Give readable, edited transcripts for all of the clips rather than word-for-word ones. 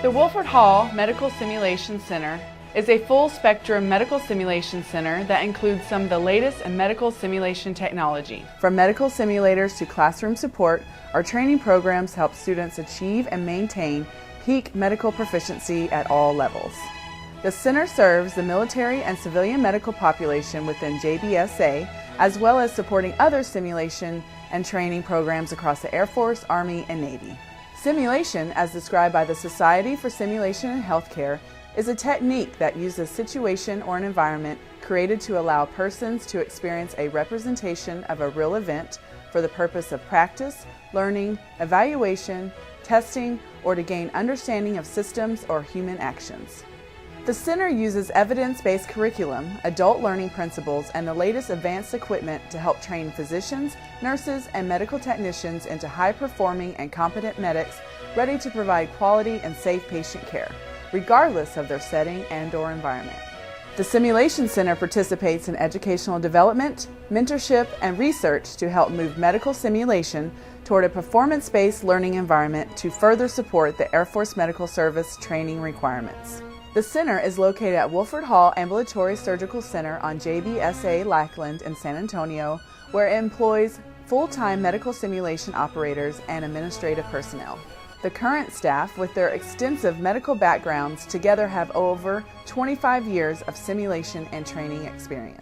The Wolford Hall Medical Simulation Center is a full-spectrum medical simulation center that includes some of the latest in medical simulation technology. From medical simulators to classroom support, our training programs help students achieve and maintain peak medical proficiency at all levels. The center serves the military and civilian medical population within JBSA, as well as supporting other simulation and training programs across the Air Force, Army, and Navy. Simulation, as described by the Society for Simulation in Healthcare, is a technique that uses a situation or an environment created to allow persons to experience a representation of a real event for the purpose of practice, learning, evaluation, testing, or to gain understanding of systems or human actions. The center uses evidence-based curriculum, adult learning principles, and the latest advanced equipment to help train physicians, nurses, and medical technicians into high-performing and competent medics ready to provide quality and safe patient care, regardless of their setting and/or environment. The Simulation Center participates in educational development, mentorship, and research to help move medical simulation toward a performance-based learning environment to further support the Air Force Medical Service training requirements. The center is located at Wolford Hall Ambulatory Surgical Center on JBSA Lackland in San Antonio, where it employs full-time medical simulation operators and administrative personnel. The current staff, with their extensive medical backgrounds, together have over 25 years of simulation and training experience.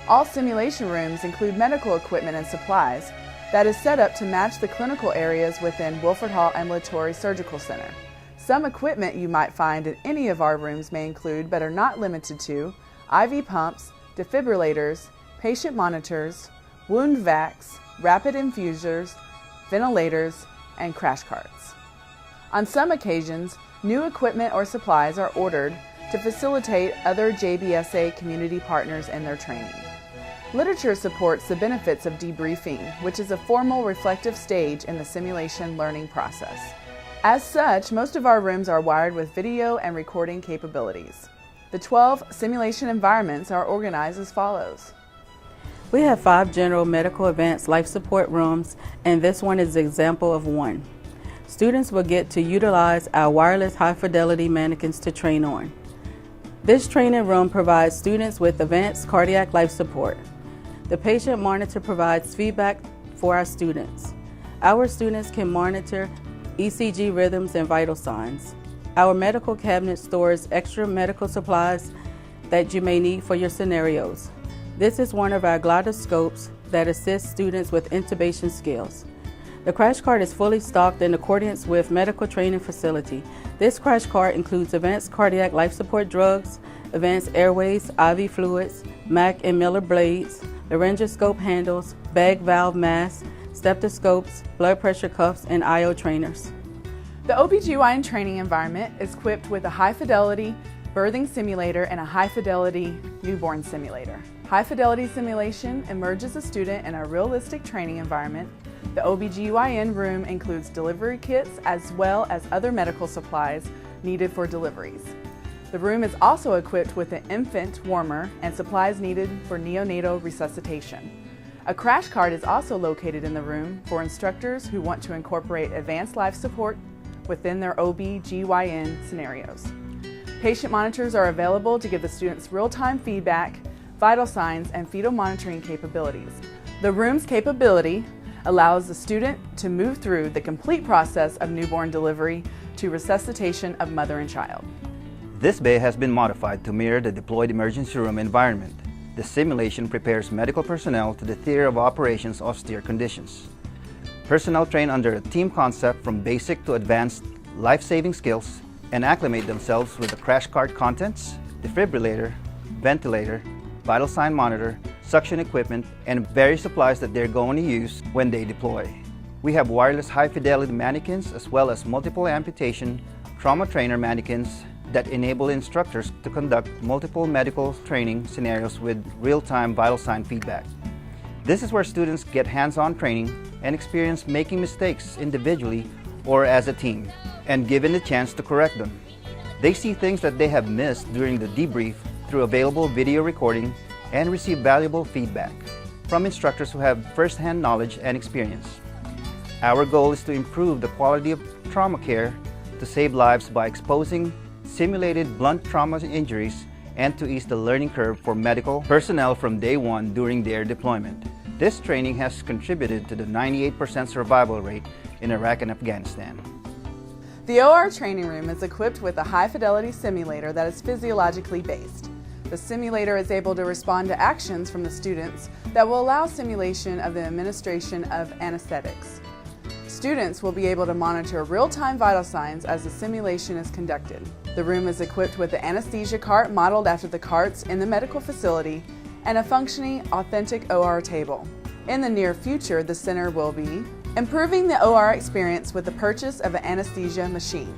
All simulation rooms include medical equipment and supplies that is set up to match the clinical areas within Wolford Hall Ambulatory Surgical Center. Some equipment you might find in any of our rooms may include, but are not limited to, IV pumps, defibrillators, patient monitors, wound vacs, rapid infusers, ventilators, and crash carts. On some occasions, new equipment or supplies are ordered to facilitate other JBSA community partners in their training. Literature supports the benefits of debriefing, which is a formal reflective stage in the simulation learning process. As such, most of our rooms are wired with video and recording capabilities. The 12 simulation environments are organized as follows. We have 5 general medical advanced life support rooms, and this one is an example of one. Students will get to utilize our wireless high-fidelity mannequins to train on. This training room provides students with advanced cardiac life support. The patient monitor provides feedback for our students. Our students can monitor ECG rhythms and vital signs. Our medical cabinet stores extra medical supplies that you may need for your scenarios. This is one of our glidoscopes that assists students with intubation skills. The crash cart is fully stocked in accordance with medical training facility. This crash cart includes advanced cardiac life support drugs, advanced airways, IV fluids, Mack and Miller blades, laryngoscope handles, bag valve masks, stethoscopes, blood pressure cuffs, and IO trainers. The OBGYN training environment is equipped with a high-fidelity birthing simulator and a high-fidelity newborn simulator. High-fidelity simulation immerses a student in a realistic training environment. The OBGYN room includes delivery kits as well as other medical supplies needed for deliveries. The room is also equipped with an infant warmer and supplies needed for neonatal resuscitation. A crash cart is also located in the room for instructors who want to incorporate advanced life support within their OB/GYN scenarios. Patient monitors are available to give the students real-time feedback, vital signs, and fetal monitoring capabilities. The room's capability allows the student to move through the complete process of newborn delivery to resuscitation of mother and child. This bay has been modified to mirror the deployed emergency room environment. The simulation prepares medical personnel to the theater of operations austere conditions. Personnel train under a team concept from basic to advanced life-saving skills and acclimate themselves with the crash cart contents, defibrillator, ventilator, vital sign monitor, suction equipment, and various supplies that they're going to use when they deploy. We have wireless high-fidelity mannequins as well as multiple amputation trauma trainer mannequins that enable instructors to conduct multiple medical training scenarios with real-time vital sign feedback. This is where students get hands-on training and experience making mistakes individually or as a team, and given the chance to correct them. They see things that they have missed during the debrief through available video recording and receive valuable feedback from instructors who have first-hand knowledge and experience. Our goal is to improve the quality of trauma care to save lives by exposing simulated blunt trauma injuries and to ease the learning curve for medical personnel from day one during their deployment. This training has contributed to the 98% survival rate in Iraq and Afghanistan. The OR training room is equipped with a high-fidelity simulator that is physiologically based. The simulator is able to respond to actions from the students that will allow simulation of the administration of anesthetics. Students will be able to monitor real-time vital signs as the simulation is conducted. The room is equipped with the anesthesia cart modeled after the carts in the medical facility and a functioning, authentic OR table. In the near future, the center will be improving the OR experience with the purchase of an anesthesia machine.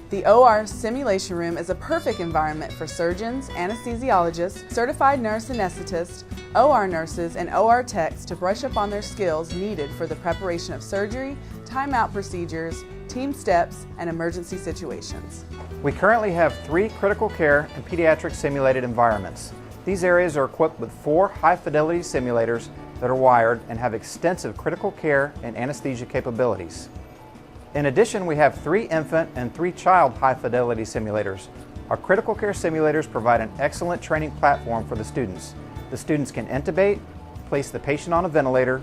The OR simulation room is a perfect environment for surgeons, anesthesiologists, certified nurse anesthetists, OR nurses, and OR techs to brush up on their skills needed for the preparation of surgery, timeout procedures, team steps, and emergency situations. We currently have 3 critical care and pediatric simulated environments. These areas are equipped with 4 high-fidelity simulators that are wired and have extensive critical care and anesthesia capabilities. In addition, we have 3 infant and 3 child high-fidelity simulators. Our critical care simulators provide an excellent training platform for the students. The students can intubate, place the patient on a ventilator,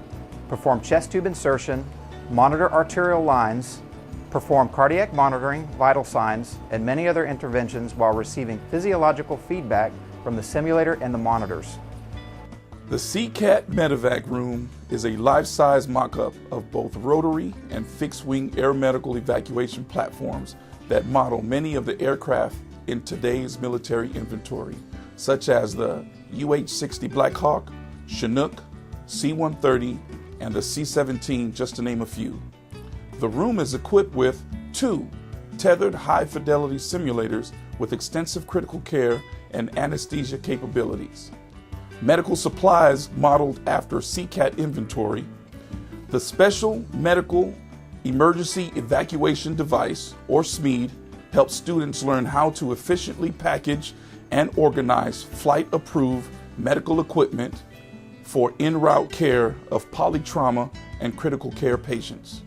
perform chest tube insertion, monitor arterial lines, perform cardiac monitoring, vital signs, and many other interventions while receiving physiological feedback from the simulator and the monitors. The CCAT Medevac room is a life-size mock-up of both rotary and fixed-wing air medical evacuation platforms that model many of the aircraft in today's military inventory, such as the UH-60 Black Hawk, Chinook, C-130, and the C-17, just to name a few. The room is equipped with 2 tethered high-fidelity simulators with extensive critical care and anesthesia capabilities. Medical supplies modeled after CCAT inventory, the Special Medical Emergency Evacuation Device, or SMED, helps students learn how to efficiently package and organize flight-approved medical equipment for en route care of polytrauma and critical care patients.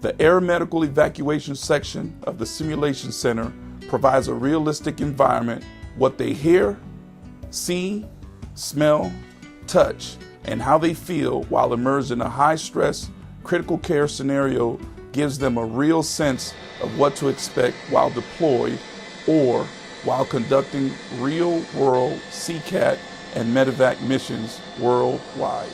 The Air Medical Evacuation section of the Simulation Center provides a realistic environment. What they hear, see, smell, touch, and how they feel while immersed in a high-stress critical care scenario gives them a real sense of what to expect while deployed or while conducting real-world CCAT and medevac missions worldwide.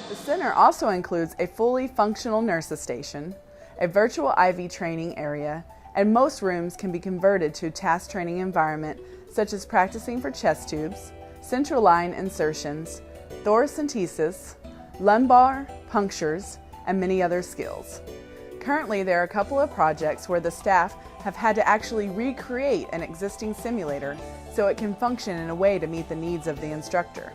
The center also includes a fully functional nurses station, a virtual IV training area, and most rooms can be converted to a task training environment such as practicing for chest tubes, central line insertions, thoracentesis, lumbar punctures, and many other skills. Currently, there are a couple of projects where the staff have had to actually recreate an existing simulator so it can function in a way to meet the needs of the instructor.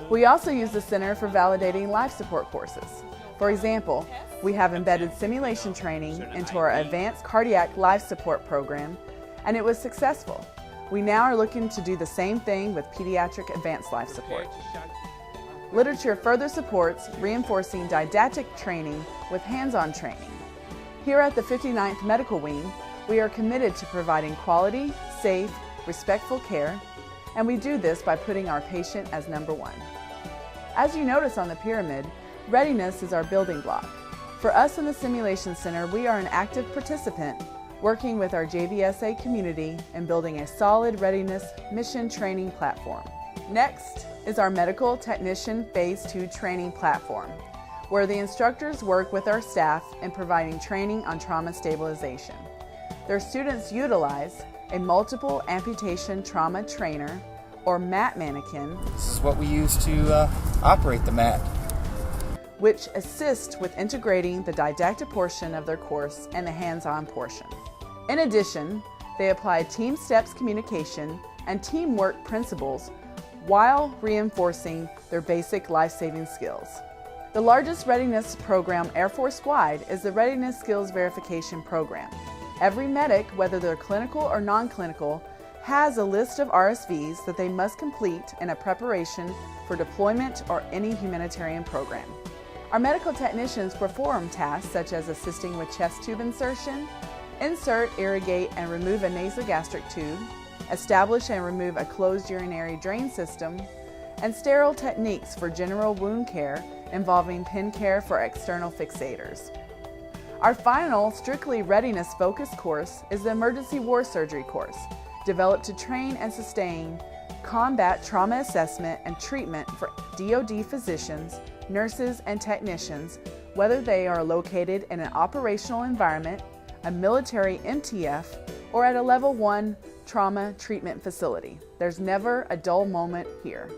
We also use the center for validating life support courses. For example, we have embedded simulation training into our advanced cardiac life support program, and it was successful. We now are looking to do the same thing with pediatric advanced life support. Literature further supports reinforcing didactic training with hands-on training. Here at the 59th Medical Wing, we are committed to providing quality, safe, respectful care, and we do this by putting our patient as number 1. As you notice on the pyramid, readiness is our building block. For us in the Simulation Center, we are an active participant working with our JVSA community and building a solid readiness mission training platform. Next is our Medical Technician Phase 2 training platform, where the instructors work with our staff in providing training on trauma stabilization. Their students utilize a multiple amputation trauma trainer, or MAT mannequin. This is what we use to operate the MAT, which assist with integrating the didactic portion of their course and the hands-on portion. In addition, they apply team steps communication and teamwork principles while reinforcing their basic life-saving skills. The largest readiness program Air Force-wide is the Readiness Skills Verification Program. Every medic, whether they're clinical or non-clinical, has a list of RSVs that they must complete in a preparation for deployment or any humanitarian program. Our medical technicians perform tasks such as assisting with chest tube insertion, insert, irrigate, and remove a nasogastric tube, establish and remove a closed urinary drain system, and sterile techniques for general wound care involving pin care for external fixators. Our final, strictly readiness-focused course is the Emergency War Surgery course, developed to train and sustain combat trauma assessment and treatment for DoD physicians, nurses, and technicians, whether they are located in an operational environment, a military MTF, or at a Level 1 trauma treatment facility. There's never a dull moment here.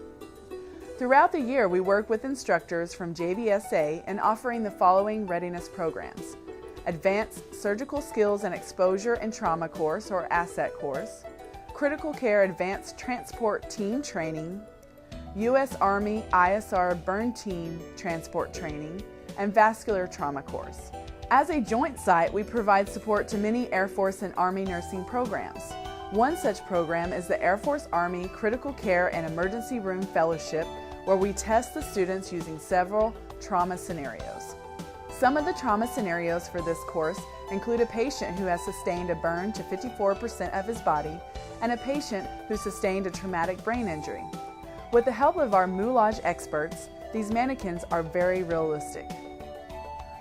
Throughout the year, we work with instructors from JBSA in offering the following readiness programs: Advanced Surgical Skills and Exposure and Trauma course, or ASSET course, Critical Care Advanced Transport Team Training, U.S. Army ISR Burn Team Transport Training, and Vascular Trauma course. As a joint site, we provide support to many Air Force and Army nursing programs. One such program is the Air Force Army Critical Care and Emergency Room Fellowship, where we test the students using several trauma scenarios. Some of the trauma scenarios for this course include a patient who has sustained a burn to 54% of his body and a patient who sustained a traumatic brain injury. With the help of our moulage experts, these mannequins are very realistic.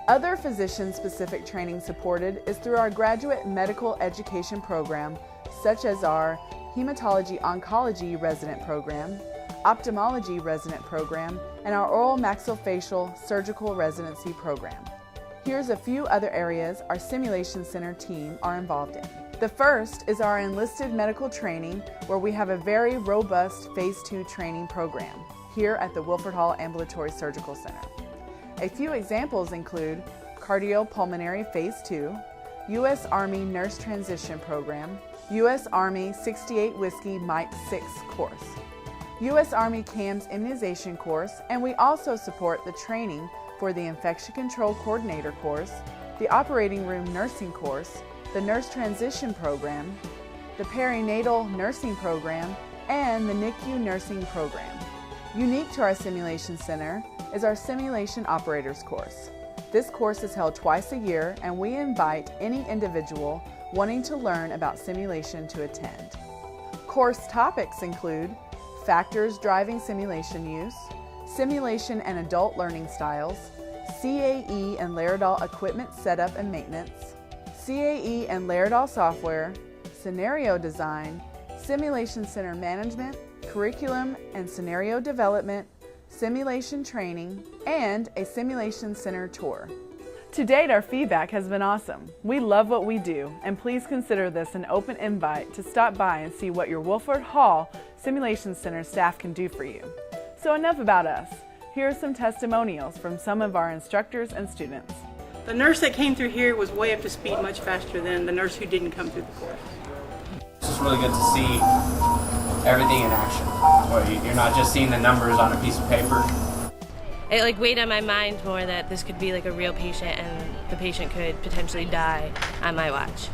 Other physician-specific training supported is through our graduate medical education program, such as our Hematology-Oncology resident program, Ophthalmology resident program, and our Oral Maxillofacial Surgical residency program. Here's a few other areas our Simulation Center team are involved in. The first is our enlisted medical training, where we have a very robust Phase 2 training program here at the Wilford Hall Ambulatory Surgical Center. A few examples include Cardiopulmonary Phase 2, U.S. Army Nurse Transition Program, U.S. Army 68 Whiskey Mike 6 course, U.S. Army CAMS immunization course, and we also support the training for the Infection Control Coordinator course, the Operating Room Nursing course, the Nurse Transition Program, the Perinatal Nursing Program, and the NICU Nursing Program. Unique to our Simulation Center is our Simulation Operators course. This course is held twice a year, and we invite any individual wanting to learn about simulation to attend. Course topics include factors driving simulation use, simulation and adult learning styles, CAE and Laerdal equipment setup and maintenance, CAE and Laerdal software, scenario design, simulation center management, curriculum and scenario development, simulation training, and a simulation center tour. To date, our feedback has been awesome. We love what we do, and please consider this an open invite to stop by and see what your Wilford Hall Simulation Center staff can do for you. So enough about us. Here are some testimonials from some of our instructors and students. The nurse that came through here was way up to speed much faster than the nurse who didn't come through the course. It's just really good to see everything in action, where you're not just seeing the numbers on a piece of paper. It weighed on my mind more that this could be a real patient and the patient could potentially die on my watch.